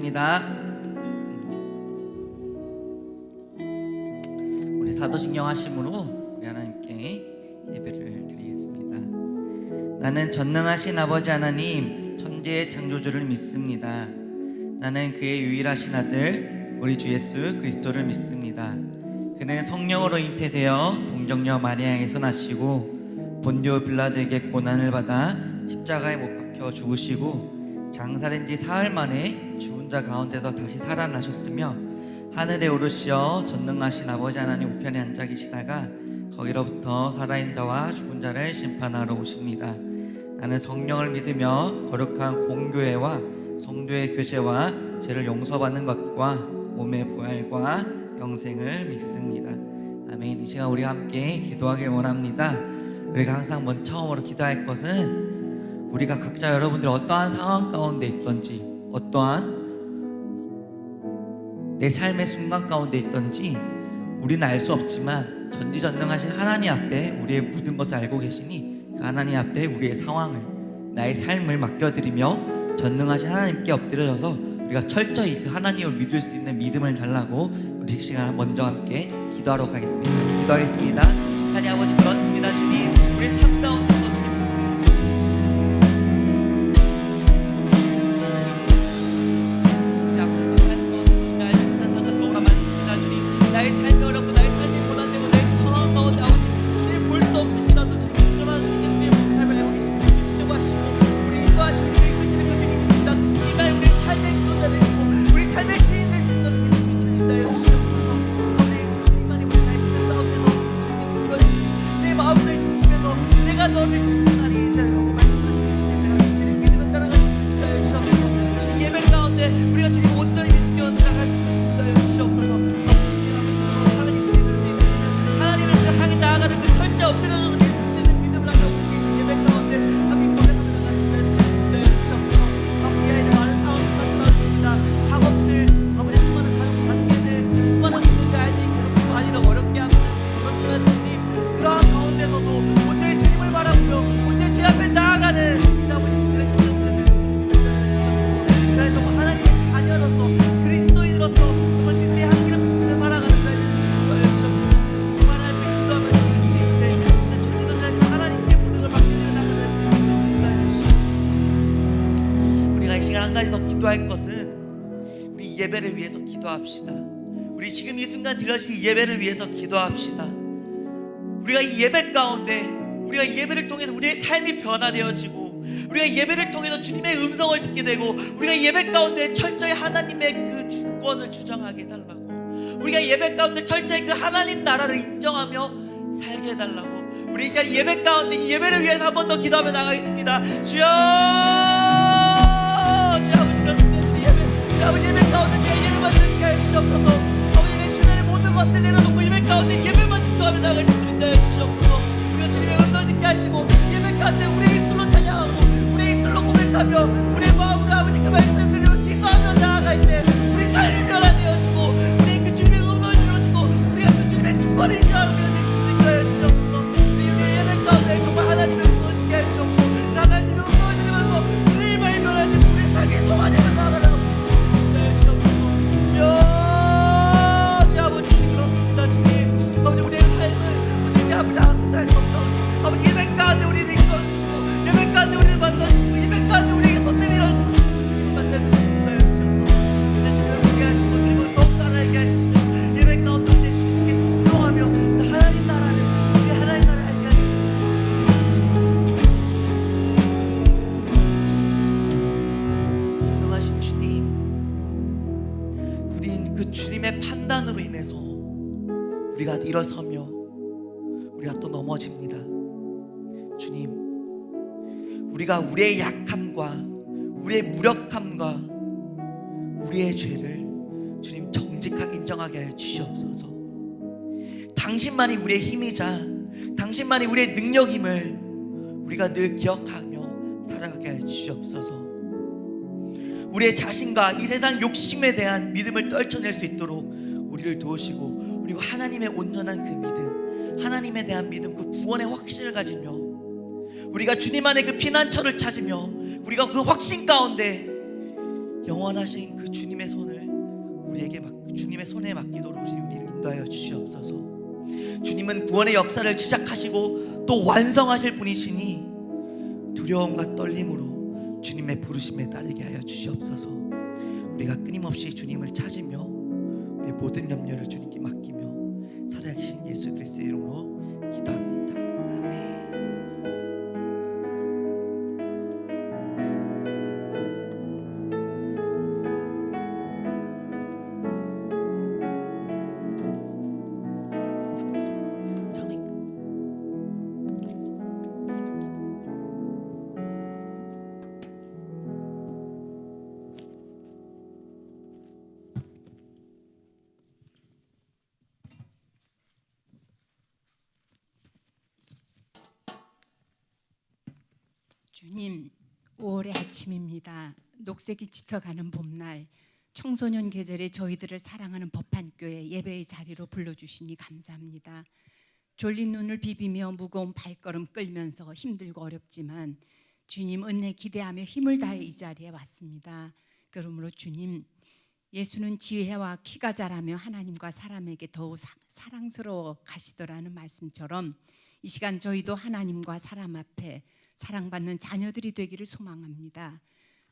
기도하겠습니다. 우리 사도신경 하심으로 우리 하나님께 예배를 드리겠습니다. 나는 전능하신 아버지 하나님, 천지의 창조주를 믿습니다. 나는 그의 유일하신 아들 우리 주 예수 그리스도를 믿습니다. 그는 성령으로 잉태되어 동정녀 마리아에게서 나시고 본디오 빌라도에게 고난을 받아 십자가에 못 박혀 죽으시고 장사된 지 사흘 만에 죽은 자 가운데서 다시 살아나셨으며 하늘에 오르시어 전능하신 아버지 하나님 우편에 앉아 계시다가 거기로부터 살아있는 자와 죽은 자를 심판하러 오십니다. 나는 성령을 믿으며 거룩한 공교회와 성도의 교제와 죄를 용서받는 것과 몸의 부활과 영생을 믿습니다. 아멘. 이 시간 우리 함께 기도하길 원합니다. 우리가 항상 먼저 처음으로 기도할 것은 우리가 각자 여러분들이 어떠한 상황 가운데 있던지, 어떠한 내 삶의 순간 가운데 있던지 우리는 알 수 없지만 전지전능하신 하나님 앞에 우리의 모든 것을 알고 계시니 그 하나님 앞에 우리의 상황을, 나의 삶을 맡겨드리며 전능하신 하나님께 엎드려져서 우리가 철저히 그 하나님을 믿을 수 있는 믿음을 달라고 우리 이 시간 먼저 함께 기도하러 가겠습니다. 기도하겠습니다. 하나님 아버지, 그렇습니다. 주님, 우리 삶 가운데서 주님 너를 신뢰하리라고 말씀하시는 내가 주님 믿으면 따라갈 수 있다 여시옵소서. 주님 예배 가운데 우리가 주님 온전히 믿겨 나갈 수 있다 여시옵소서. 주님 아버지, 하나님을 믿을 수 있는 믿음, 하나님을 향해 나아가는 그 철저히 엎드려져서 믿을 수 있는 믿음을 하려고 주님 예배 가운데 아멘 고백하며 나갈 수 있다 여시옵소서. 아버지, 아이들 많은 상황을 만나줍니다. 학업들, 아버지 수많은 가족 관계들, 수많은 분들과 아이들이 괴롭고 아니라 어렵게 합니다. 그렇지만 주님 그러한 가운데서도 바라보며 언제 제 앞에 나아가는 아버지 분들의 정말 정말 하나님의 자녀로서 그리스도인으로서 정말 그리스도의 향기를 품으며 살아가는 나의 주옵소서. 정말 하나님께 기도하며 나갈 때 이제 전지전능하신 하나님께 모든 걸 맡기며 나가는 나의 주옵소서. 우리가 이 시간 한 가지 더 기도할 것은 우리 예배를 위해서 기도합시다. 우리 지금 이 순간 드려진 이 예배를 위해서 기도합시다. 우리가 이 예배 가운데 우리가 예배를 통해서 우리의 삶이 변화되어지고 우리가 예배를 통해서 주님의 음성을 듣게 되고 우리가 예배 가운데 철저히 하나님의 그 주권을 주장하게 해달라고, 우리가 예배 가운데 철저히 그 하나님 나라를 인정하며 살게 해달라고 우리 이 자리 예배 가운데 이 예배를 위해서 한 번 더 기도하며 나가겠습니다. 주여, 주여 아버지, 그렇습니다. 주의 예배, 아버지 예배 가운데 주의 예배만 드리게 하시옵소서. 아버지 내 주변의 모든 것들 내려놓고 예배 가운데 예배만 집중하며 나갈 수 있도록 하시옵소서. 주님의 음성을 듣게 하시고 예배 가운데 우리의 입술로 찬양하고 우리의 입술로 고백하며 우리의 마음으로 아버지 그 말씀을 드리며 기도하며 나아갈 때 우리 삶이 변화되어지고 우리의 그 주님의 음성을 들어주고 우리가 그 주님의 주권을 인정하며 우리가 주시옵소서. 우리의 예배 가운데 정말 하나님의 음성을 듣게 하시옵고 하나님의 음성을 들으면서 우리의 마음이 변화된 우리의 삶의 소망을 나아가라고 주시옵소서. 주여 아버지, 그렇습니다. 주님 아버지, 우리의 삶은 우리 아버지 아무것도 할 수 없다. 아버지 예배 가운데 우리를 이끌어주시고 예배 가운데 우리를 만나주시고 예배 가운데 우리에게 손 내밀어 주시고 주님 만날 수 있다 주시옵소서. 주님을 보게 하시고 주님을 더욱 따라알게 하시고 예배 가운데 우리 주님께 순종하며 하나님 나라를 우리 하나님 나라를 알게 하시고 공평하신 주님, 우린 그 주님의 판단으로 인해서 우리가 일어서며 우리가 또 넘어집니다. 주님, 우리가 우리의 약함과 우리의 무력함과 우리의 죄를 주님 정직하게 인정하게 하여 주시옵소서. 당신만이 우리의 힘이자 당신만이 우리의 능력임을 우리가 늘 기억하며 살아가게 하여 주시옵소서. 우리의 자신과 이 세상 욕심에 대한 믿음을 떨쳐낼 수 있도록 우리를 도우시고, 그리고 하나님의 온전한 그 믿음, 하나님에 대한 믿음, 그 구원의 확신을 가지며 우리가 주님 안에 그 피난처를 찾으며 우리가 그 확신 가운데 영원하신 그 주님의 손을 우리에게 주님의 손에 맡기도록 우리를 인도하여 주시옵소서. 주님은 구원의 역사를 시작하시고 또 완성하실 분이시니 두려움과 떨림으로 주님의 부르심에 따르게 하여 주시옵소서. 우리가 끊임없이 주님을 찾으며 우리의 모든 염려를 주님께 맡기며 살아계신 예수 그리스도의 이름으로 기도합니다. 아멘. 주님, 5월의 아침입니다. 녹색이 짙어가는 봄날, 청소년 계절에 저희들을 사랑하는 법한교회 예배의 자리로 불러주시니 감사합니다. 졸린 눈을 비비며 무거운 발걸음 끌면서 힘들고 어렵지만 주님 은혜 기대하며 힘을 다해 이 자리에 왔습니다. 그러므로 주님, 예수는 지혜와 키가 자라며 하나님과 사람에게 더욱 사랑스러워 가시더라는 말씀처럼 이 시간 저희도 하나님과 사람 앞에 사랑받는 자녀들이 되기를 소망합니다.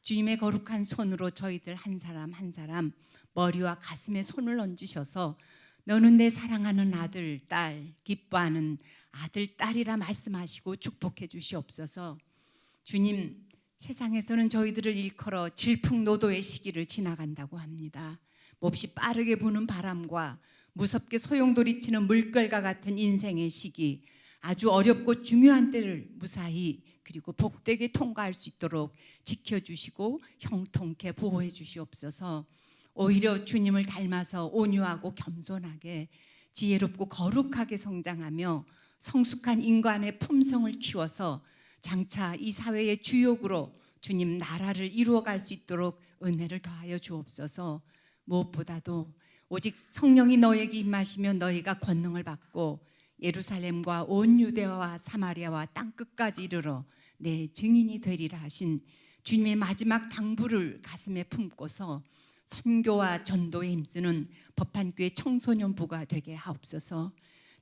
주님의 거룩한 손으로 저희들 한 사람 한 사람 머리와 가슴에 손을 얹으셔서 너는 내 사랑하는 아들, 딸, 기뻐하는 아들, 딸이라 말씀하시고 축복해 주시옵소서. 주님, 세상에서는 저희들을 일컬어 질풍노도의 시기를 지나간다고 합니다. 몹시 빠르게 부는 바람과 무섭게 소용돌이치는 물결과 같은 인생의 시기, 아주 어렵고 중요한 때를 무사히 그리고 복되게 통과할 수 있도록 지켜주시고 형통케 보호해 주시옵소서. 오히려 주님을 닮아서 온유하고 겸손하게 지혜롭고 거룩하게 성장하며 성숙한 인간의 품성을 키워서 장차 이 사회의 주역으로 주님 나라를 이루어갈 수 있도록 은혜를 더하여 주옵소서. 무엇보다도 오직 성령이 너에게 임하시면 너희가 권능을 받고 예루살렘과 온 유대와 사마리아와 땅끝까지 이르러 내 증인이 되리라 하신 주님의 마지막 당부를 가슴에 품고서 선교와 전도에 힘쓰는 법한교회 청소년부가 되게 하옵소서.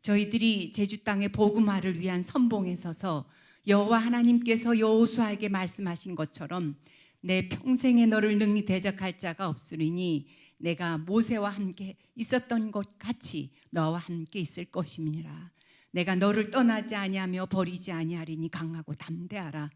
저희들이 제주 땅의 복음화를 위한 선봉에 서서 여호와 하나님께서 여호수아에게 말씀하신 것처럼 내 평생에 너를 능히 대적할 자가 없으리니 내가 모세와 함께 있었던 것 같이 너와 함께 있을 것임이니라. 내가 너를 떠나지 아니하며 버리지 아니하리니 강하고 담대하라.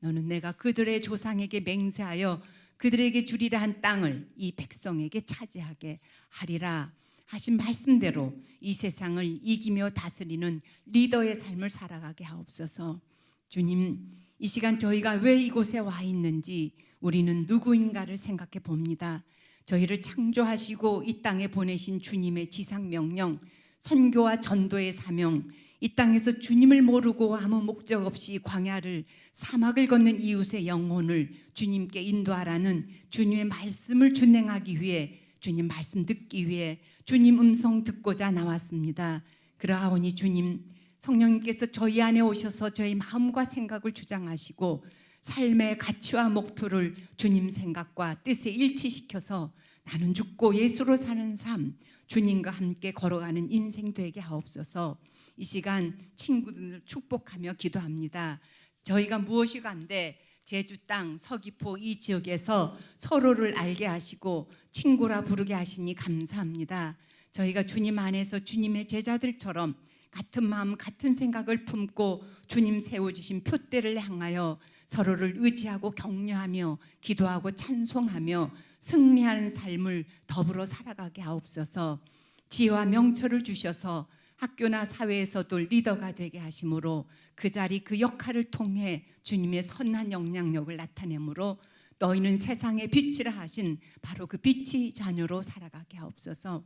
너는 내가 그들의 조상에게 맹세하여 그들에게 주리라 한 땅을 이 백성에게 차지하게 하리라 하신 말씀대로 이 세상을 이기며 다스리는 리더의 삶을 살아가게 하옵소서. 주님, 이 시간 저희가 왜 이곳에 와 있는지 우리는 누구인가를 생각해 봅니다. 저희를 창조하시고 이 땅에 보내신 주님의 지상명령, 선교와 전도의 사명, 이 땅에서 주님을 모르고 아무 목적 없이 광야를 사막을 걷는 이웃의 영혼을 주님께 인도하라는 주님의 말씀을 준행하기 위해 주님 말씀 듣기 위해 주님 음성 듣고자 나왔습니다. 그러하오니 주님, 성령님께서 저희 안에 오셔서 저희 마음과 생각을 주장하시고 삶의 가치와 목표를 주님 생각과 뜻에 일치시켜서 나는 죽고 예수로 사는 삶, 주님과 함께 걸어가는 인생 되게 하옵소서. 이 시간 친구들을 축복하며 기도합니다. 저희가 무엇이 간데 제주 땅 서귀포 이 지역에서 서로를 알게 하시고 친구라 부르게 하시니 감사합니다. 저희가 주님 안에서 주님의 제자들처럼 같은 마음 같은 생각을 품고 주님 세워주신 표대를 향하여 서로를 의지하고 격려하며 기도하고 찬송하며 승리하는 삶을 더불어 살아가게 하옵소서. 지혜와 명철을 주셔서 학교나 사회에서도 리더가 되게 하심으로 그 자리 그 역할을 통해 주님의 선한 영향력을 나타내므로 너희는 세상의 빛이라 하신 바로 그 빛의 자녀로 살아가게 하옵소서.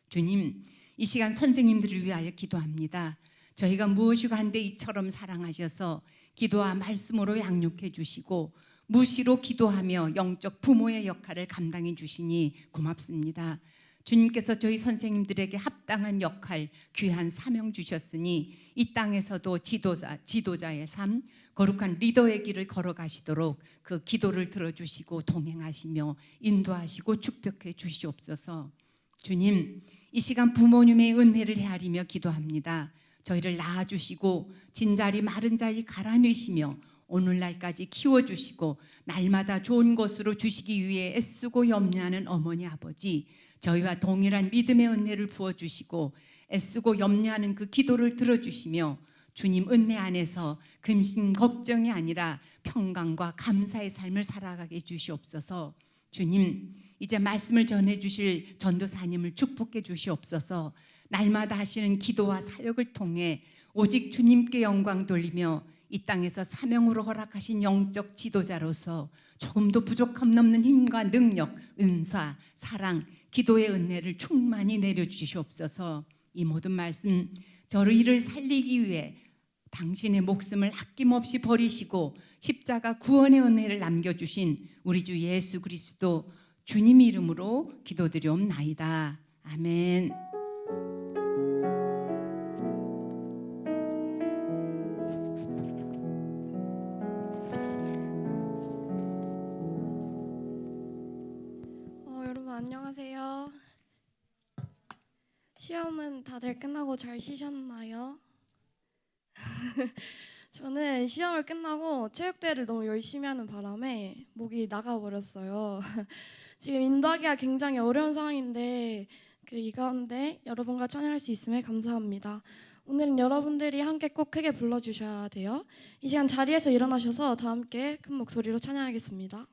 주님, 이 시간 선생님들을 위하여 기도합니다. 저희가 무엇이고 한데 이처럼 사랑하셔서 기도와 말씀으로 양육해 주시고 무시로 기도하며 영적 부모의 역할을 감당해 주시니 고맙습니다. 주님께서 저희 선생님들에게 합당한 역할, 귀한 사명 주셨으니 이 땅에서도 지도자의 삶, 거룩한 리더의 길을 걸어가시도록 그 기도를 들어주시고 동행하시며 인도하시고 축복해 주시옵소서. 주님, 이 시간 부모님의 은혜를 헤아리며 기도합니다. 저희를 낳아주시고 진자리 마른 자리 갈아넣으시며 오늘날까지 키워주시고 날마다 좋은 것으로 주시기 위해 애쓰고 염려하는 어머니 아버지, 저희와 동일한 믿음의 은혜를 부어주시고 애쓰고 염려하는 그 기도를 들어주시며 주님 은혜 안에서 근심 걱정이 아니라 평강과 감사의 삶을 살아가게 해주시옵소서. 주님, 이제 말씀을 전해주실 전도사님을 축복해 주시옵소서. 날마다 하시는 기도와 사역을 통해 오직 주님께 영광 돌리며 이 땅에서 사명으로 허락하신 영적 지도자로서 조금도 부족함 없는 힘과 능력, 은사, 사랑, 기도의 은혜를 충만히 내려주시옵소서. 이 모든 말씀 저희를 살리기 위해 당신의 목숨을 아낌없이 버리시고 십자가 구원의 은혜를 남겨주신 우리 주 예수 그리스도 주님 이름으로 기도드리옵나이다. 아멘. 여러분 안녕하세요. 시험은 다들 끝나고 잘 쉬셨나요? 저는 시험을 끝나고 체육대회를 너무 열심히 하는 바람에 목이 나가버렸어요. 지금 인도하기가 굉장히 어려운 상황인데 이 가운데 여러분과 찬양할 수 있음에 감사합니다. 오늘은 여러분들이 함께 꼭 크게 불러주셔야 돼요. 이 시간 자리에서 일어나셔서 다 함께 큰 목소리로 찬양하겠습니다.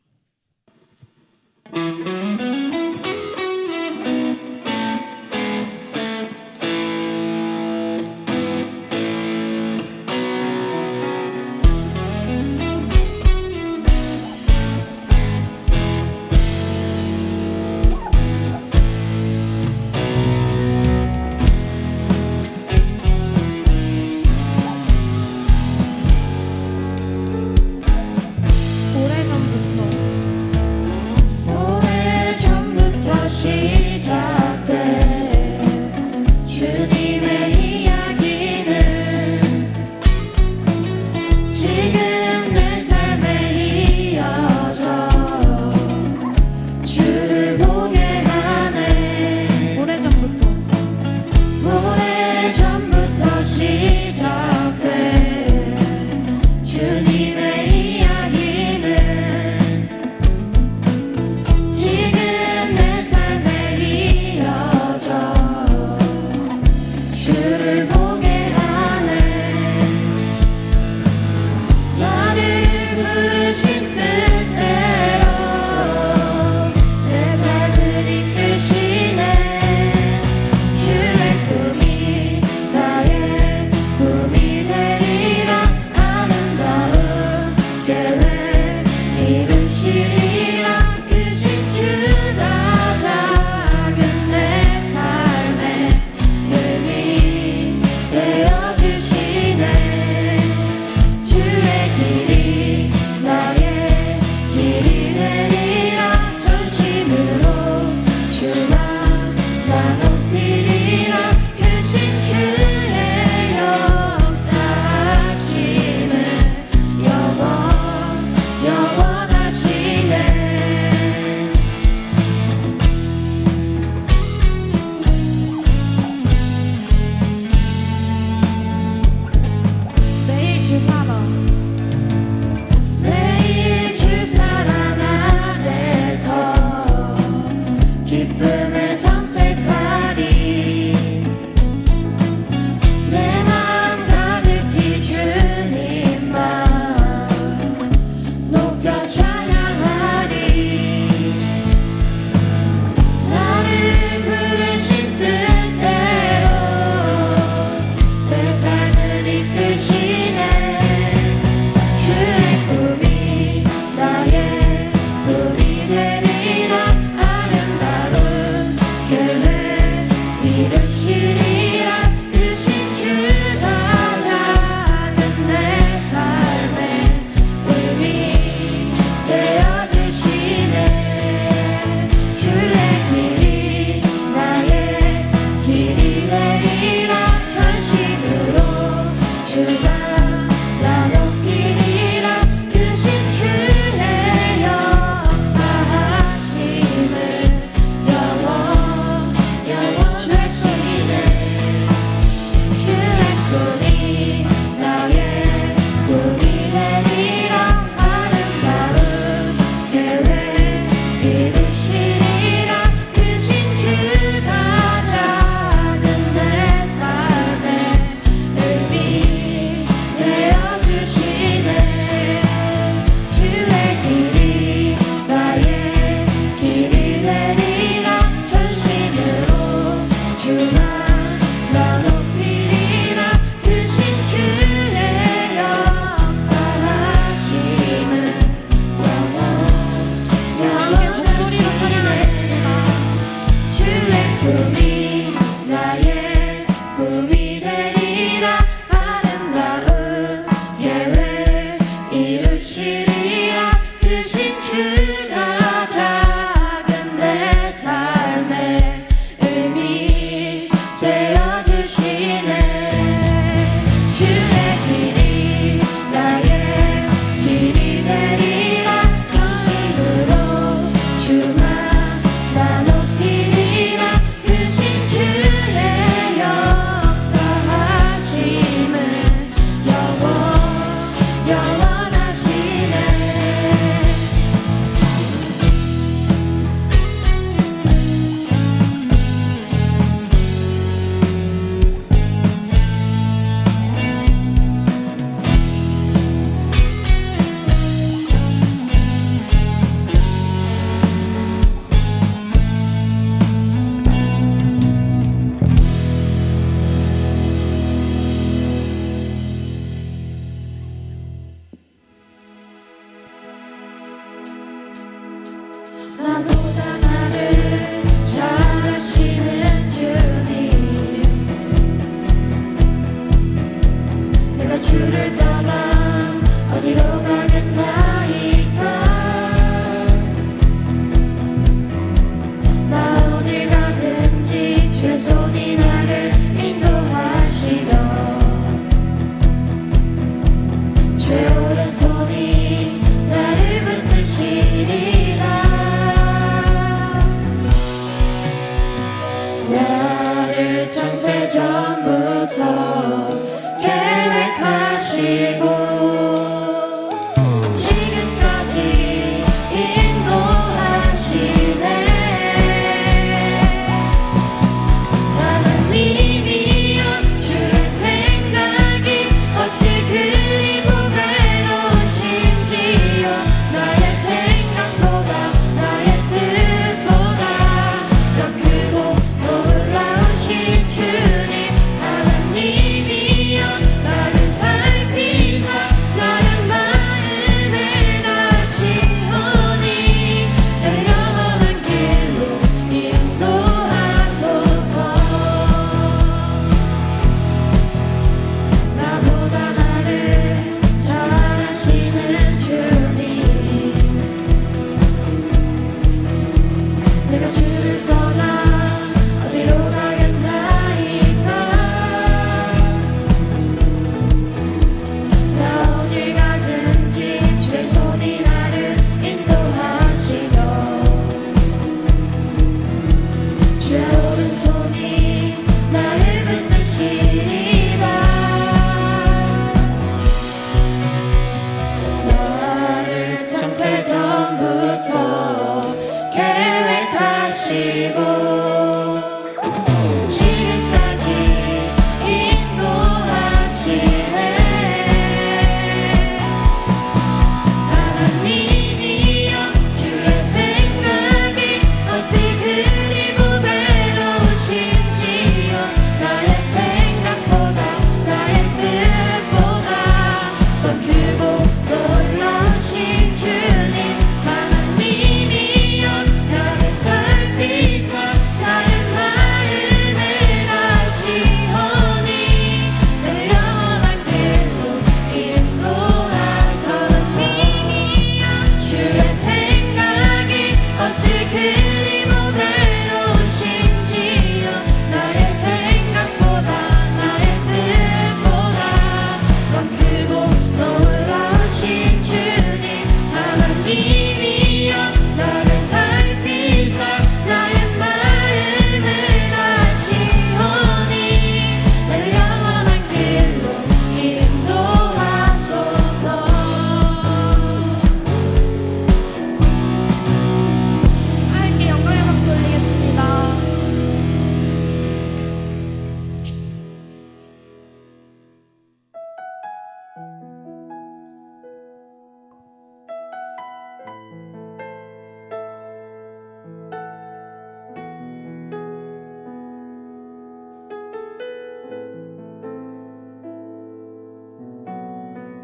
내가 주를 떠나 어디로 가겠나이까. 나 어딜 가든지 주의 손이 나를 인도하시며 주의 오른손이 나를 붙드시리라. 나를 창세전부터 계획하시고 지금까지 인도하시네. 하나님이여 주의 생각이 어찌 그리 무배로우신지요. 나의 생각보다 나의 뜻보다 더 크고 놀라우신 주님. 하나님이여 나를 살피사 나의 마음을 다시오니 내 영원한 길로 인도하소서. 하나님이여 주의 생각이 어찌 그리 무배로우신지요. 나의 생각보다 나의 뜻보다 더 크고 놀라우신 주님. 하나님이여 나를 살피사 나의 마음을 다시오니 내 영원한 길로 인도하소서. 하나님께 영광의 박수 올리겠습니다.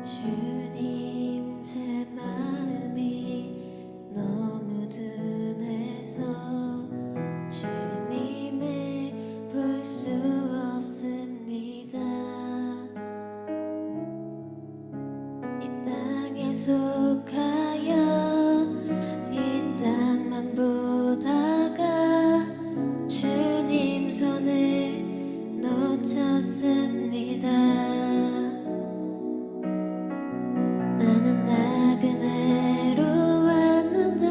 주님 제 마음이 너무 둔해서 주님을 볼 수 없습니다. 이 땅에 속하여 이 땅만 보다가 주님 손을 놓쳤습니다. 나는 나그네로 왔는데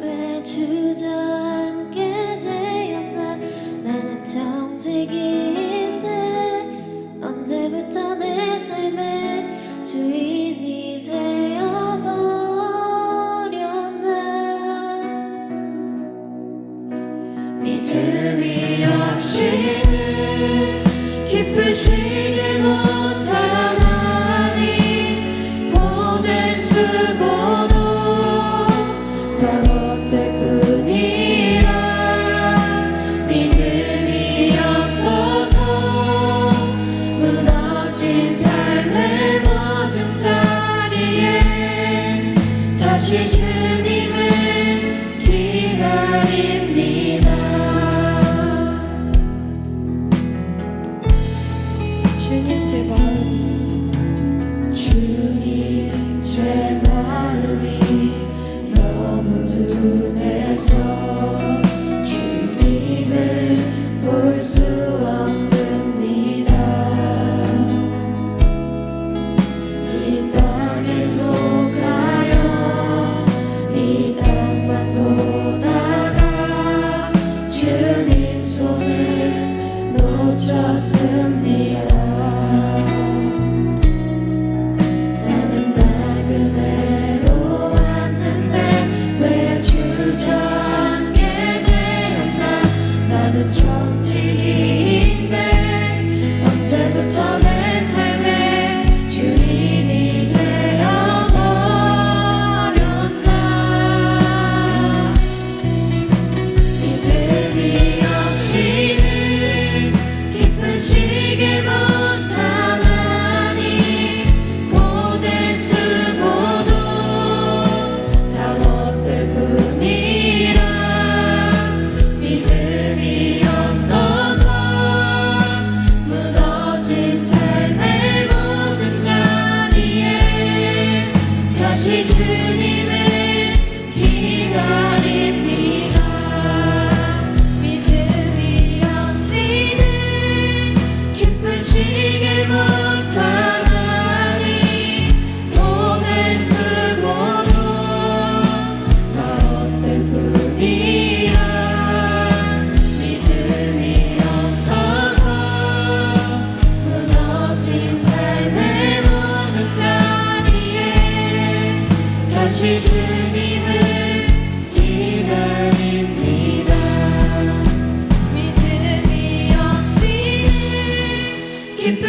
왜 주저앉게 되었나. 나는 정직인데 언제부터 내 삶의 주인이 되어버렸나. 믿음이 없이는 기쁘시게 못하나니 고된 수고도 다 헛될 뿐이라. 믿음이 없어서 무너진 삶의 모든 자리에 다시 주님을 기다립니다. 주님 제발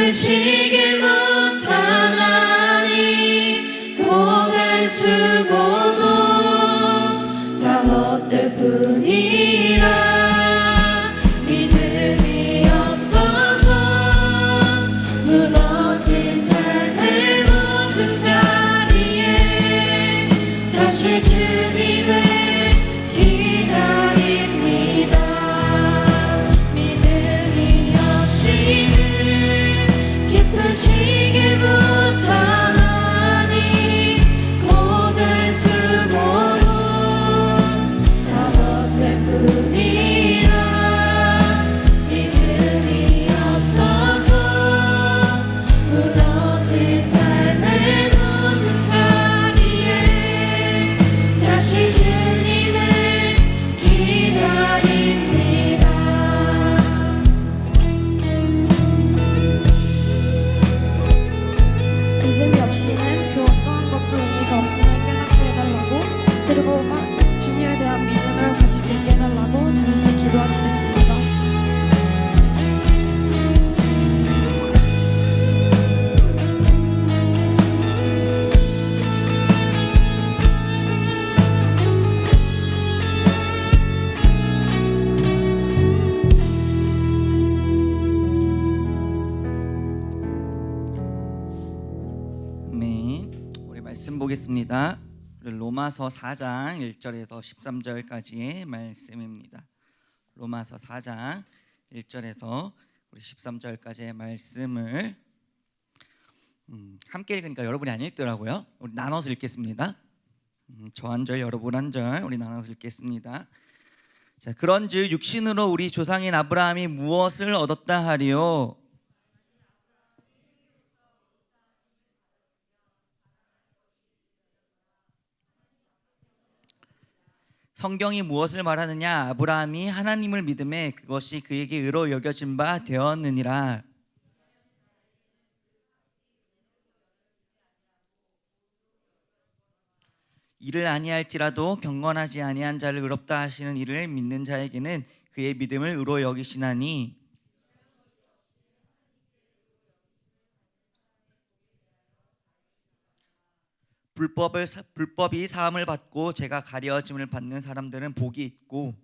기쁘시길 못하나니 고된 수고도 다 헛될 뿐이라 믿음이 없어서 무너진 삶의 모든 자리에 다시 주님을 기다립니다. 믿음이 없이는 기쁘시길 못하나니 고된 수고도 다 헛될 뿐이라 믿음이 없어서 무너진 삶의 모든 자리에 다시 주님을 기다립니다. 믿음이 없이는 그 어떠한 것도 의미가 없음을 깨닫게 해달라고, 그리고 주님에 대한 믿음을 가질 수 있게 해달라고 잠시 기도하시겠습니다. 아멘. 우리 말씀 보겠습니다. 로마서 4장 1절에서 13절까지의 말씀입니다. 로마서 4장 1절에서 우리 13절까지의 말씀을 함께 읽으니까 여러분이 안 읽더라고요. 우리 나눠서 읽겠습니다. 저 한 절 여러분 한 절 우리 나눠서 읽겠습니다. 자, 그런즉 육신으로 우리 조상인 아브라함이 무엇을 얻었다 하리요? 성경이 무엇을 말하느냐? 아브라함이 하나님을 믿음에 그것이 그에게 의로 여겨진 바 되었느니라. 이를 아니할지라도 경건하지 아니한 자를 의롭다 하시는 이를 믿는 자에게는 그의 믿음을 의로 여기시나니, 불법이 사함을 받고 죄가 가려짐을 받는 사람들은 복이 있고,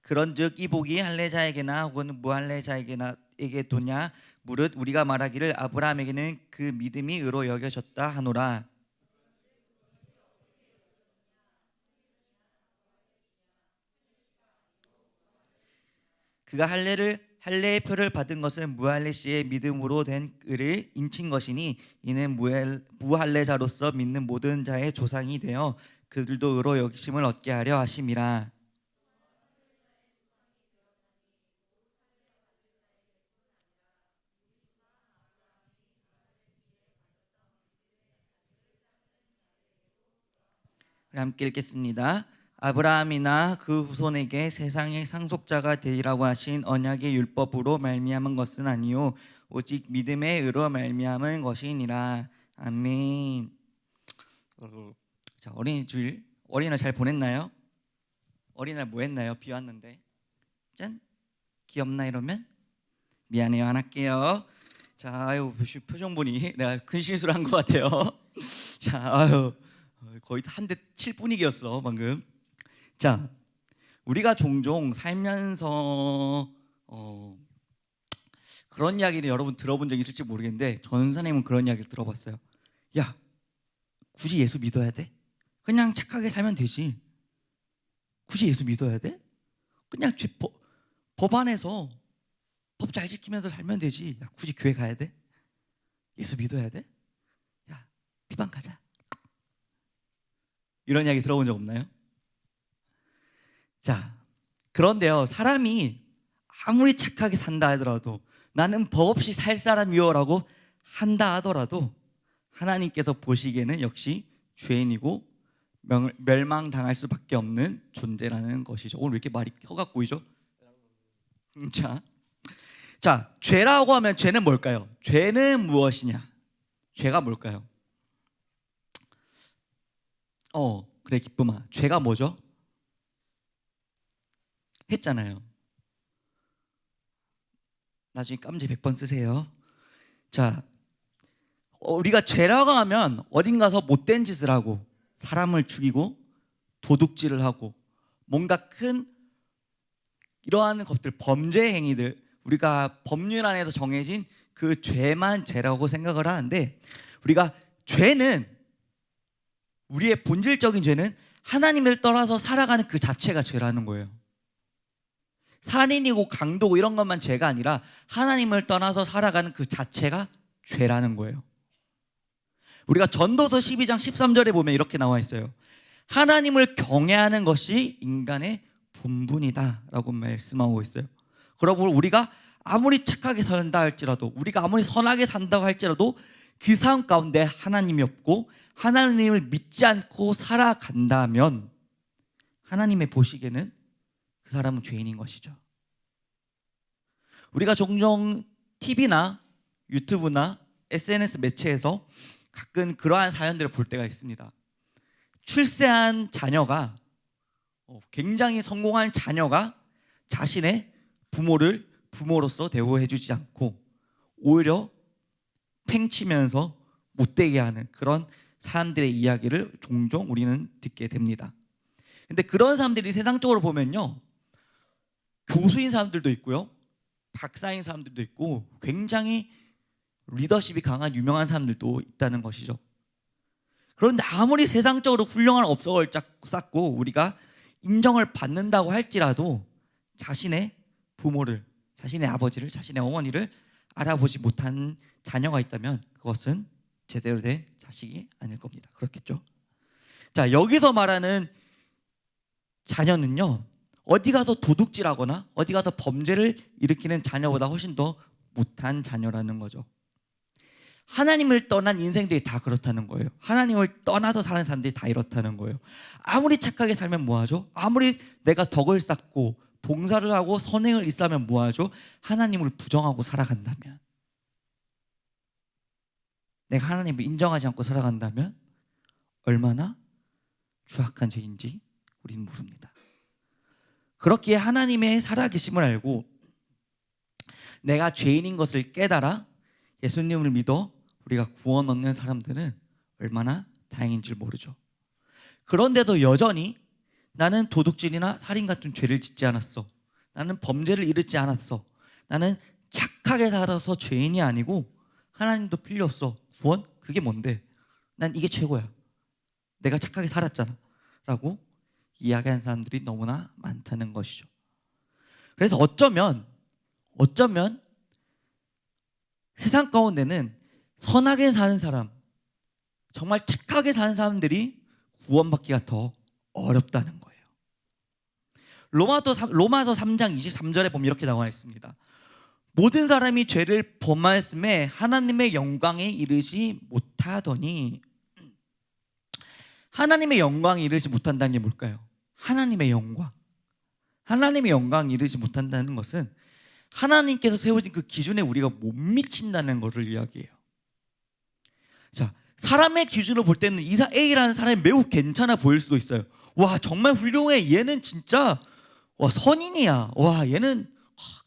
그런즉 이 복이 할례자에게나 혹은 무할례자에게도냐? 무릇 우리가 말하기를 아브라함에게는 그 믿음이 의로 여겨졌다 하노라. 그가 할례의 표를 받은 것은 무할례 씨의 믿음으로 된 의를 인친 것이니, 이는 무할례자로서 믿는 모든 자의 조상이 되어 그들도 의로 여기심을 얻게 하려 하심이라. 함께 읽겠습니다. 아브라함이나 그 후손에게 세상의 상속자가 되리라고 하신 언약의 율법으로 말미암은 것은 아니요 오직 믿음의 의로 말미암은 것이니라. 아멘. 자, 어린이날 잘 보냈나요? 어린이날 뭐 했나요? 비 왔는데 짠 귀엽나 이러면 미안해요 안 할게요. 자, 아유 표정 보니 내가 큰 실수를 한 것 같아요. 자, 아유 거의 한 대 칠 분위기였어 방금. 자, 우리가 종종 살면서 그런 이야기를 여러분 들어본 적 있을지 모르겠는데, 전 선생님은 그런 이야기를 들어봤어요. 야, 굳이 예수 믿어야 돼? 그냥 착하게 살면 되지. 굳이 예수 믿어야 돼? 그냥 법 안에서 법 잘 지키면서 살면 되지. 야, 굳이 교회 가야 돼? 예수 믿어야 돼? 야, 비방 가자. 이런 이야기 들어본 적 없나요? 자, 그런데요, 사람이 아무리 착하게 산다 하더라도, 나는 법 없이 살 사람이요 라고 한다 하더라도 하나님께서 보시기에는 역시 죄인이고 멸망당할 수밖에 없는 존재라는 것이죠. 오늘 왜 이렇게 말이 혀가 꼬이죠? 자, 죄라고 하면 죄는 뭘까요? 죄는 무엇이냐? 죄가 뭘까요? 그래 기쁨아, 죄가 뭐죠? 했잖아요. 나중에 깜지 100번 쓰세요. 자, 우리가 죄라고 하면 어딘 가서 못된 짓을 하고 사람을 죽이고 도둑질을 하고 뭔가 큰 이러한 것들, 범죄 행위들, 우리가 법률 안에서 정해진 그 죄만 죄라고 생각을 하는데, 우리가 죄는, 우리의 본질적인 죄는 하나님을 떠나서 살아가는 그 자체가 죄라는 거예요. 살인이고 강도고 이런 것만 죄가 아니라 하나님을 떠나서 살아가는 그 자체가 죄라는 거예요. 우리가 전도서 12장 13절에 보면 이렇게 나와 있어요. 하나님을 경외하는 것이 인간의 본분이다 라고 말씀하고 있어요. 그러므로 우리가 아무리 착하게 산다 할지라도, 우리가 아무리 선하게 산다고 할지라도 그 삶 가운데 하나님이 없고 하나님을 믿지 않고 살아간다면 하나님의 보시기에는 그 사람은 죄인인 것이죠. 우리가 종종 TV나 유튜브나 SNS 매체에서 가끔 그러한 사연들을 볼 때가 있습니다. 출세한 자녀가, 굉장히 성공한 자녀가 자신의 부모를 부모로서 대우해주지 않고 오히려 팽치면서 못되게 하는 그런 사람들의 이야기를 종종 우리는 듣게 됩니다. 근데 그런 사람들이 세상적으로 보면요, 교수인 사람들도 있고요, 박사인 사람들도 있고 굉장히 리더십이 강한 유명한 사람들도 있다는 것이죠. 그런데 아무리 세상적으로 훌륭한 업적을 쌓고 우리가 인정을 받는다고 할지라도 자신의 부모를, 자신의 아버지를, 자신의 어머니를 알아보지 못한 자녀가 있다면 그것은 제대로 된 자식이 아닐 겁니다. 그렇겠죠? 자, 여기서 말하는 자녀는요, 어디 가서 도둑질하거나 어디 가서 범죄를 일으키는 자녀보다 훨씬 더 못한 자녀라는 거죠. 하나님을 떠난 인생들이 다 그렇다는 거예요. 하나님을 떠나서 사는 사람들이 다 이렇다는 거예요. 아무리 착하게 살면 뭐하죠? 아무리 내가 덕을 쌓고 봉사를 하고 선행을 있으면 뭐하죠? 하나님을 부정하고 살아간다면, 내가 하나님을 인정하지 않고 살아간다면 얼마나 추악한 죄인지 우리는 모릅니다. 그렇기에 하나님의 살아계심을 알고 내가 죄인인 것을 깨달아 예수님을 믿어 우리가 구원 얻는 사람들은 얼마나 다행인 줄 모르죠. 그런데도 여전히 나는 도둑질이나 살인 같은 죄를 짓지 않았어, 나는 범죄를 일으키지 않았어, 나는 착하게 살아서 죄인이 아니고 하나님도 필요 없어, 구원? 그게 뭔데? 난 이게 최고야, 내가 착하게 살았잖아 라고 이야기하는 사람들이 너무나 많다는 것이죠. 그래서 어쩌면 세상 가운데는 선하게 사는 사람, 정말 착하게 사는 사람들이 구원받기가 더 어렵다는 거예요. 로마서 3장 23절에 보면 이렇게 나와 있습니다. 모든 사람이 죄를 범하였음에 하나님의 영광에 이르지 못하더니, 하나님의 영광에 이르지 못한다는 게 뭘까요? 하나님의 영광. 하나님의 영광에 이르지 못한다는 것은 하나님께서 세워진 그 기준에 우리가 못 미친다는 것을 이야기해요. 자, 사람의 기준으로 볼 때는 이사 A라는 사람이 매우 괜찮아 보일 수도 있어요. 와, 정말 훌륭해, 얘는 진짜 선인이야, 와, 얘는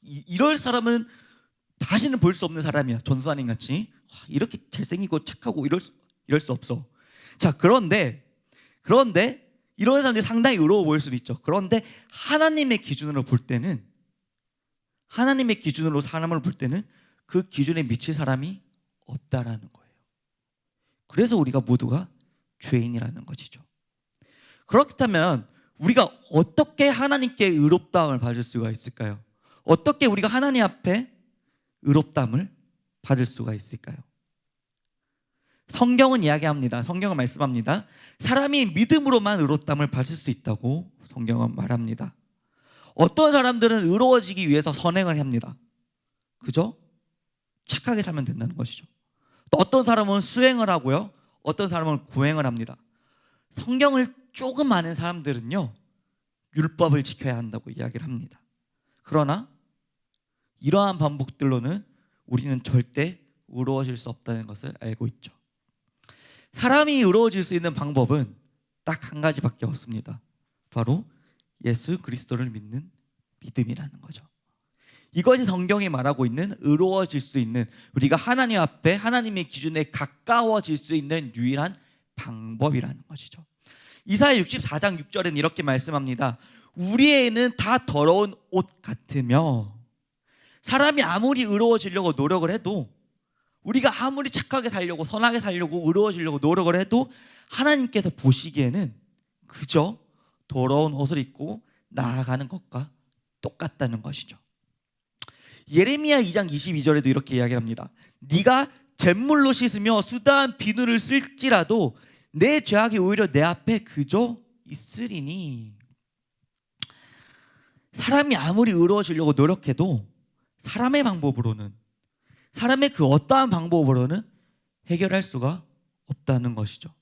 이럴 사람은 다시는 볼 수 없는 사람이야, 전수아님 같이. 이렇게 잘생기고 착하고 이럴 수 없어. 자, 그런데 이런 사람들이 상당히 의로워 보일 수도 있죠. 그런데 하나님의 기준으로 볼 때는, 하나님의 기준으로 사람을 볼 때는 그 기준에 미칠 사람이 없다라는 거예요. 그래서 우리가 모두가 죄인이라는 것이죠. 그렇다면 우리가 어떻게 하나님께 의롭다함을 받을 수가 있을까요? 어떻게 우리가 하나님 앞에 의롭다함을 받을 수가 있을까요? 성경은 이야기합니다. 성경은 말씀합니다. 사람이 믿음으로만 의롭다함을 받을 수 있다고 성경은 말합니다. 어떤 사람들은 의로워지기 위해서 선행을 합니다. 그죠? 착하게 살면 된다는 것이죠. 또 어떤 사람은 수행을 하고요, 어떤 사람은 구행을 합니다. 성경을 조금 아는 사람들은요, 율법을 지켜야 한다고 이야기를 합니다. 그러나 이러한 반복들로는 우리는 절대 의로워질 수 없다는 것을 알고 있죠. 사람이 의로워질 수 있는 방법은 딱 한 가지밖에 없습니다. 바로 예수 그리스도를 믿는 믿음이라는 거죠. 이것이 성경이 말하고 있는 의로워질 수 있는, 우리가 하나님 앞에 하나님의 기준에 가까워질 수 있는 유일한 방법이라는 것이죠. 이사야 64장 6절은 이렇게 말씀합니다. 우리의 애는 다 더러운 옷 같으며, 사람이 아무리 의로워지려고 노력을 해도, 우리가 아무리 착하게 살려고 선하게 살려고 의로워지려고 노력을 해도 하나님께서 보시기에는 그저 더러운 옷을 입고 나아가는 것과 똑같다는 것이죠. 예레미야 2장 22절에도 이렇게 이야기합니다. 네가 잿물로 씻으며 수다한 비누를 쓸지라도 내 죄악이 오히려 내 앞에 그저 있으리니. 사람이 아무리 의로워지려고 노력해도 사람의 방법으로는, 사람의 그 어떠한 방법으로는 해결할 수가 없다는 것이죠.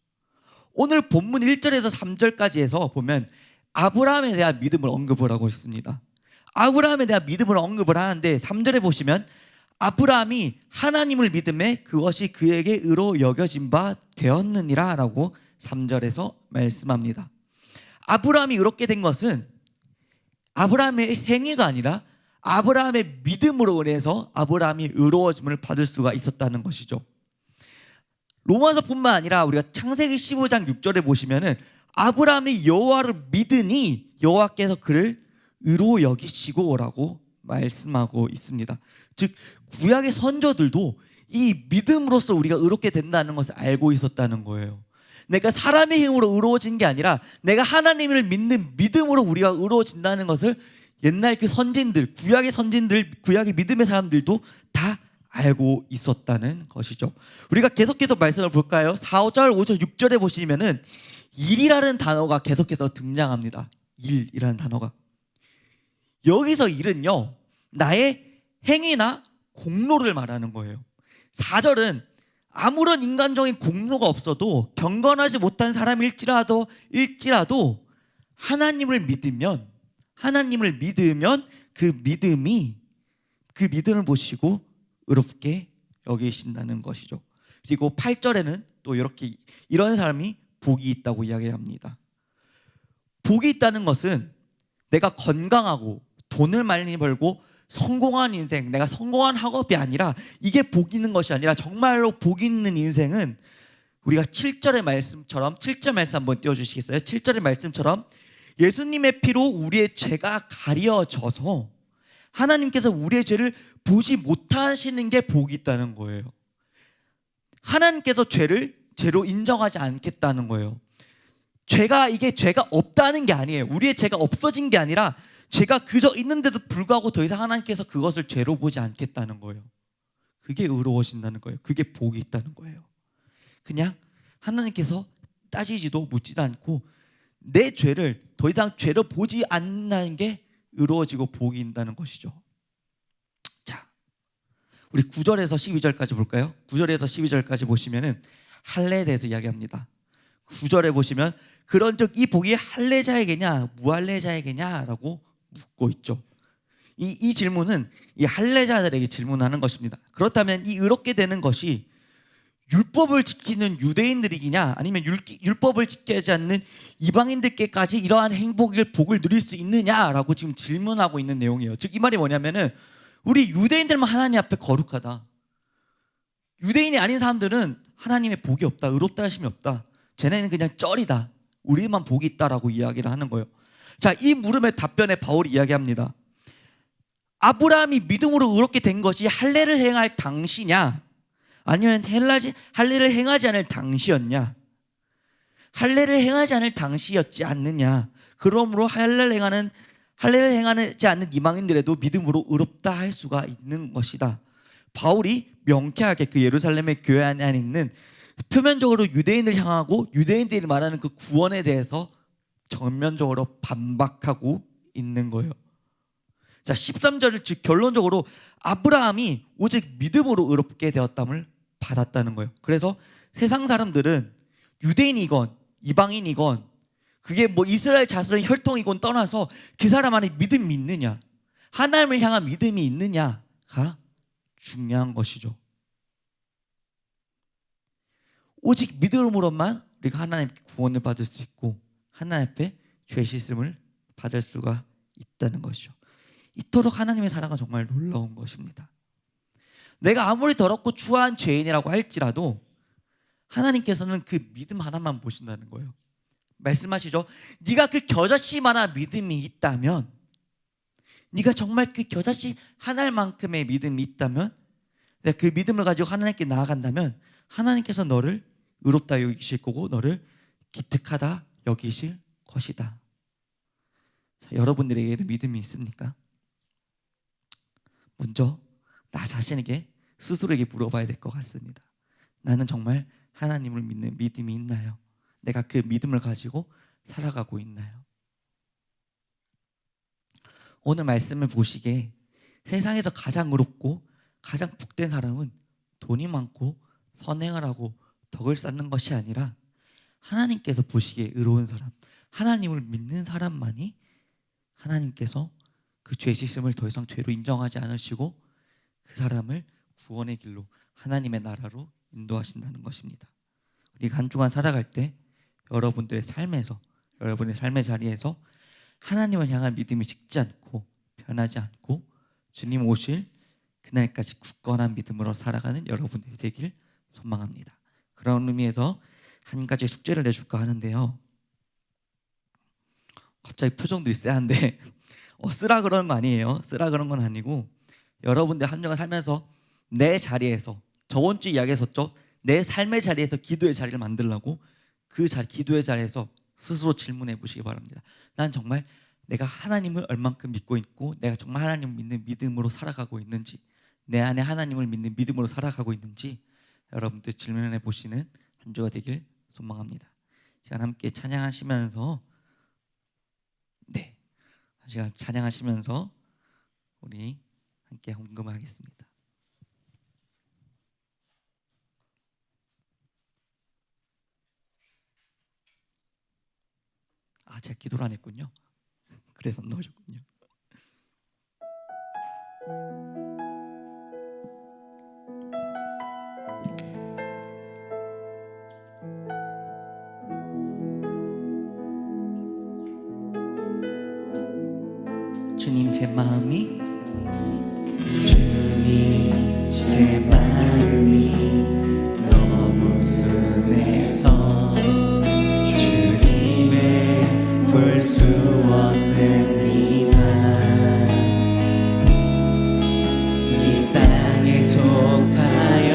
오늘 본문 1절에서 3절까지 해서 보면 아브라함에 대한 믿음을 언급을 하고 있습니다. 아브라함에 대한 믿음을 언급을 하는데 3절에 보시면 아브라함이 하나님을 믿음에 그것이 그에게 의로 여겨진 바 되었느니라 라고 3절에서 말씀합니다. 아브라함이 의롭게 된 것은 아브라함의 행위가 아니라 아브라함의 믿음으로 인해서 아브라함이 의로워짐을 받을 수가 있었다는 것이죠. 로마서뿐만 아니라 우리가 창세기 15장 6절에 보시면은 아브라함이 여호와를 믿으니 여호와께서 그를 의로 여기시고라고 말씀하고 있습니다. 즉 구약의 선조들도 이 믿음으로써 우리가 의롭게 된다는 것을 알고 있었다는 거예요. 내가 사람의 힘으로 의로워진 게 아니라 내가 하나님을 믿는 믿음으로 우리가 의로워진다는 것을 옛날 그 선진들, 구약의 선진들, 구약의 믿음의 사람들도 다 알고 있었다는 것이죠. 우리가 계속해서 말씀을 볼까요? 4절, 5절, 6절에 보시면은 일이라는 단어가 계속해서 등장합니다. 일이라는 단어가. 여기서 일은요, 나의 행위나 공로를 말하는 거예요. 4절은 아무런 인간적인 공로가 없어도 경건하지 못한 사람일지라도 하나님을 믿으면 그 믿음을 보시고 의롭게 여기신다는 것이죠. 그리고 8절에는 또 이렇게 이런 사람이 복이 있다고 이야기합니다. 복이 있다는 것은 내가 건강하고 돈을 많이 벌고 성공한 인생, 내가 성공한 학업이 아니라 이게 복 있는 것이 아니라 정말로 복 있는 인생은 우리가 7절의 말씀처럼 7절 말씀 한번 띄워주시겠어요? 7절의 말씀처럼 예수님의 피로 우리의 죄가 가려져서 하나님께서 우리의 죄를 보지 못하시는 게 복이 있다는 거예요. 하나님께서 죄를 죄로 인정하지 않겠다는 거예요. 이게 죄가 없다는 게 아니에요. 우리의 죄가 없어진 게 아니라 죄가 그저 있는데도 불구하고 더 이상 하나님께서 그것을 죄로 보지 않겠다는 거예요. 그게 의로워진다는 거예요. 그게 복이 있다는 거예요. 그냥 하나님께서 따지지도 묻지도 않고 내 죄를 더 이상 죄로 보지 않는 게 의로워지고 복이 있다는 것이죠. 자, 우리 9절에서 12절까지 볼까요? 9절에서 12절까지 보시면은 할례에 대해서 이야기합니다. 9절에 보시면 그런즉 이 복이 할례자에게냐 무할례자에게냐라고 묻고 있죠. 이 질문은 이 할례자들에게 질문하는 것입니다. 그렇다면 이 의롭게 되는 것이 율법을 지키는 유대인들이냐 아니면 율법을 지키지 않는 이방인들께까지 이러한 복을 누릴 수 있느냐라고 지금 질문하고 있는 내용이에요. 즉 이 말이 뭐냐면은 우리 유대인들만 하나님 앞에 거룩하다. 유대인이 아닌 사람들은 하나님의 복이 없다. 의롭다 하심이 없다. 쟤네는 그냥 쩔이다. 우리만 복이 있다라고 이야기를 하는 거예요. 자, 이 물음의 답변에 바울이 이야기합니다. 아브라함이 믿음으로 의롭게 된 것이 할례를 행할 당시냐 아니면 할례를 행하지 않을 당시였냐? 할례를 행하지 않을 당시였지 않느냐? 그러므로 할례를 행하지 않는 이방인들에도 믿음으로 의롭다 할 수가 있는 것이다. 바울이 명쾌하게 그 예루살렘의 교회 안에 있는 표면적으로 유대인을 향하고 유대인들이 말하는 그 구원에 대해서 전면적으로 반박하고 있는 거예요. 자, 13절을 즉 결론적으로 아브라함이 오직 믿음으로 의롭게 되었담을 받았다는 거예요. 그래서 세상 사람들은 유대인이건 이방인이건 그게 뭐 이스라엘 자손의 혈통이건 떠나서 그 사람 안에 믿음이 있느냐, 하나님을 향한 믿음이 있느냐가 중요한 것이죠. 오직 믿음으로만 우리가 하나님께 구원을 받을 수 있고 하나님 앞에 죄 씻음을 받을 수가 있다는 것이죠. 이토록 하나님의 사랑은 정말 놀라운 것입니다. 내가 아무리 더럽고 추한 죄인이라고 할지라도 하나님께서는 그 믿음 하나만 보신다는 거예요. 말씀하시죠. 네가 그 겨자씨만한 믿음이 있다면, 네가 정말 그 겨자씨 하나만큼의 믿음이 있다면, 내가 그 믿음을 가지고 하나님께 나아간다면 하나님께서 너를 의롭다 여기실 거고 너를 기특하다 여기실 것이다. 자, 여러분들에게는 믿음이 있습니까? 먼저 나 자신에게 스스로에게 물어봐야 될 것 같습니다. 나는 정말 하나님을 믿는 믿음이 있나요? 내가 그 믿음을 가지고 살아가고 있나요? 오늘 말씀을 보시기에 세상에서 가장 의롭고 가장 복된 사람은 돈이 많고 선행을 하고 덕을 쌓는 것이 아니라 하나님께서 보시기에 의로운 사람, 하나님을 믿는 사람만이 하나님께서 그 죄 씻음을 더 이상 죄로 인정하지 않으시고 그 사람을 구원의 길로 하나님의 나라로 인도하신다는 것입니다. 우리가 한 주간 살아갈 때 여러분들의 삶에서, 여러분의 삶의 자리에서 하나님을 향한 믿음이 식지 않고 변하지 않고 주님 오실 그날까지 굳건한 믿음으로 살아가는 여러분들이 되길 소망합니다. 그런 의미에서 한 가지 숙제를 내줄까 하는데요. 갑자기 표정들이 쎄한데 쓰라 그러는 거 아니에요. 쓰라 그런 건 아니고 여러분들 한 주간 살면서 내 자리에서, 저번 주 이야기했었죠. 내 삶의 자리에서 기도의 자리를 만들라고 그 기도의 자리에서 스스로 질문해 보시기 바랍니다. 난 정말 내가 하나님을 얼만큼 믿고 있고 내가 정말 하나님을 믿는 믿음으로 살아가고 있는지, 내 안에 하나님을 믿는 믿음으로 살아가고 있는지 여러분들 질문해 보시는 한 주가 되길 소망합니다. 시간 함께 찬양하시면서 시간 찬양하시면서 우리 함께 헌금하겠습니다. 제가 기도를 안 했군요. 그래서 넣으셨군요. 주님 제 마음이 너무 둔해서 주님을 볼 수 없습니다. 이 땅에 속하여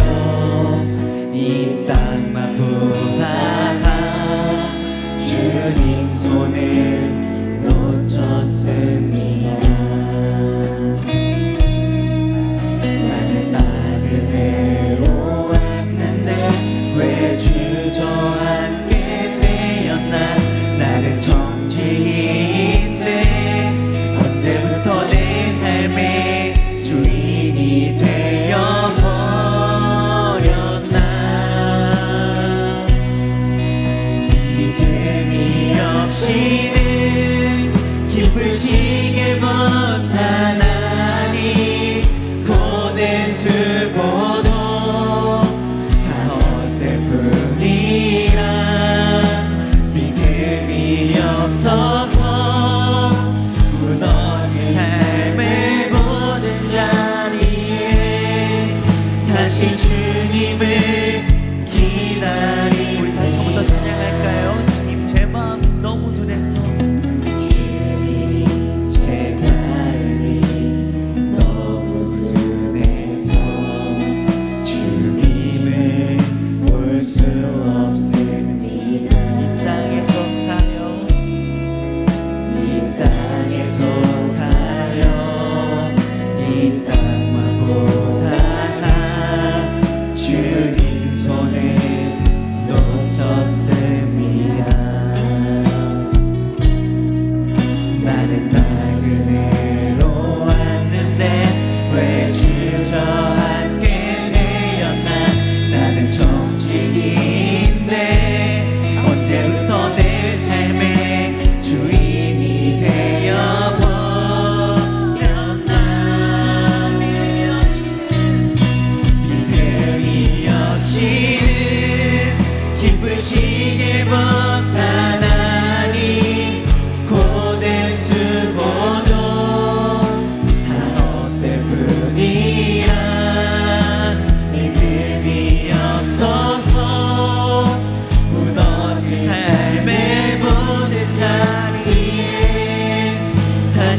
이 땅만 보다가 주님 손을 놓쳤습니다.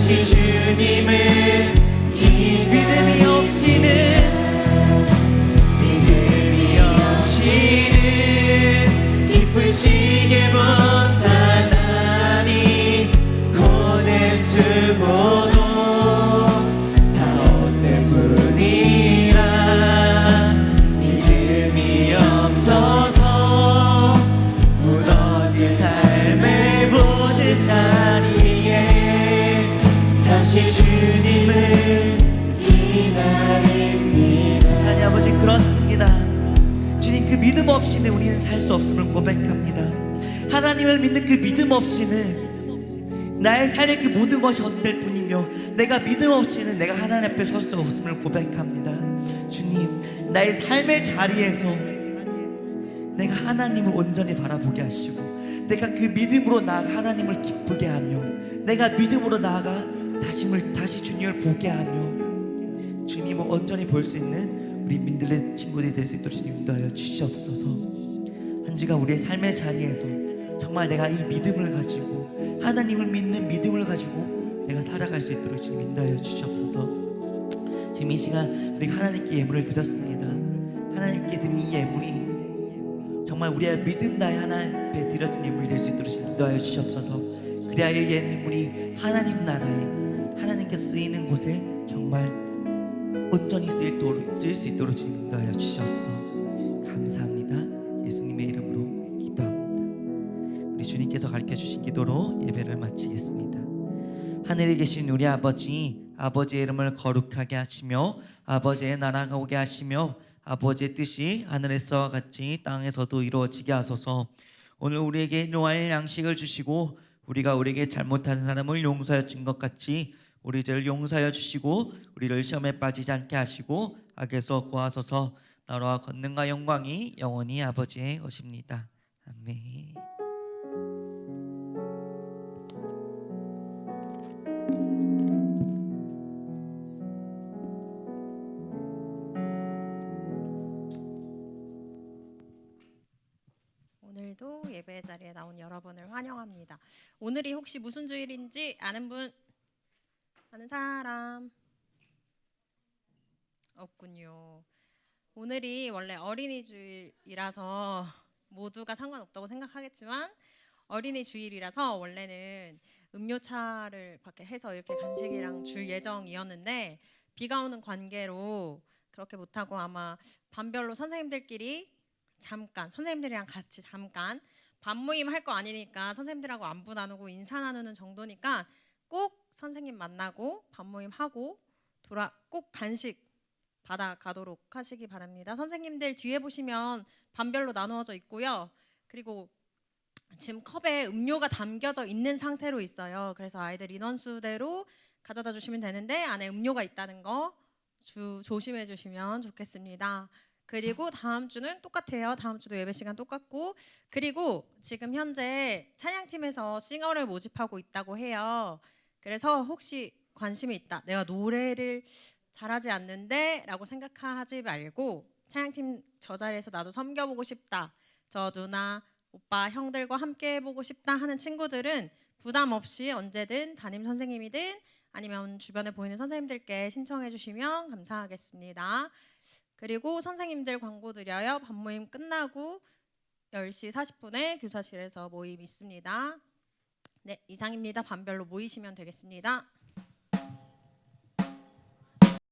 다시 주님을 믿음이 없이는 기쁘시게 못하나니 고뇌수고도 다 얻을 뿐이라 믿음이 없어서 무너진 삶의 모든 자리에 다시 주님을 기다립니다. 하나님 아버지, 그렇습니다. 주님, 그 믿음 없이는 우리는 살 수 없음을 고백합니다. 하나님을 믿는 그 믿음 없이는 나의 삶의 그 모든 것이 헛될 뿐이며 내가 믿음 없이는 내가 하나님 앞에 설 수 없음을 고백합니다. 주님, 나의 삶의 자리에서 내가 하나님을 온전히 바라보게 하시고 내가 그 믿음으로 나아가 하나님을 기쁘게 하며 내가 믿음으로 나아가 다시 주님을 보게 하며 주님을 온전히 볼 수 있는 우리 민들레 친구들이 될 수 있도록 주님 인도하여 주시옵소서. 한 주간 우리의 삶의 자리에서 정말 내가 이 믿음을 가지고 하나님을 믿는 믿음을 가지고 내가 살아갈 수 있도록 주님 인도하여 주시옵소서. 지금 이 시간 우리 하나님께 예물을 드렸습니다. 하나님께 드린 이 예물이 정말 우리의 믿음 다해 하나님 앞에 드려진 예물이 될 수 있도록 주님 인도하여 주시옵소서. 그래야 이 예물이 하나님 나라에 하나님께 쓰이는 곳에 정말 온전히 쓰일 수 있도록 주님 인도하여 주시옵소서. 감사합니다. 예수님의 이름으로 기도합니다. 우리 주님께서 가르쳐 주신 기도로 예배를 마치겠습니다. 하늘에 계신 우리 아버지, 아버지의 이름을 거룩하게 하시며 아버지의 나라가 오게 하시며 아버지의 뜻이 하늘에서와 같이 땅에서도 이루어지게 하소서. 오늘 우리에게 일용할 양식을 주시고 우리가 우리에게 잘못한 사람을 용서하여 준 것 같이 우리 죄를 용서하여 주시고 우리를 시험에 빠지지 않게 하시고 악에서 구하소서. 나라와 권능과 영광이 영원히 아버지의 것입니다. 아멘. 오늘도 예배 자리에 나온 여러분을 환영합니다. 오늘이 혹시 무슨 주일인지 아는 분? 아는 사람? 없군요. 오늘이 원래 어린이 주일이라서 모두가 상관없다고 생각하겠지만 어린이 주일이라서 원래는 음료차를 밖에 해서 이렇게 간식이랑 줄 예정이었는데 비가 오는 관계로 그렇게 못하고 아마 반별로 선생님들끼리 잠깐 선생님들이랑 같이 잠깐 반 모임 할 거 아니니까 선생님들하고 안부 나누고 인사 나누는 정도니까 꼭 선생님 만나고 반 모임 하고 꼭 간식 받아가도록 하시기 바랍니다. 선생님들 뒤에 보시면 반별로 나누어져 있고요. 그리고 지금 컵에 음료가 담겨져 있는 상태로 있어요. 그래서 아이들 인원수대로 가져다 주시면 되는데 안에 음료가 있다는 거 조심해 주시면 좋겠습니다. 그리고 다음 주는 똑같아요. 다음 주도 예배 시간 똑같고 그리고 지금 현재 찬양팀에서 싱어를 모집하고 있다고 해요. 그래서 혹시 관심이 있다. 내가 노래를 잘하지 않는데 라고 생각하지 말고 찬양팀 저 자리에서 나도 섬겨보고 싶다. 저 누나, 오빠, 형들과 함께 해보고 싶다 하는 친구들은 부담 없이 언제든 담임 선생님이든 아니면 주변에 보이는 선생님들께 신청해 주시면 감사하겠습니다. 그리고 선생님들 광고 드려요. 반모임 끝나고 10시 40분에 교사실에서 모임 있습니다. 네, 이상입니다. 반별로 모이시면 되겠습니다.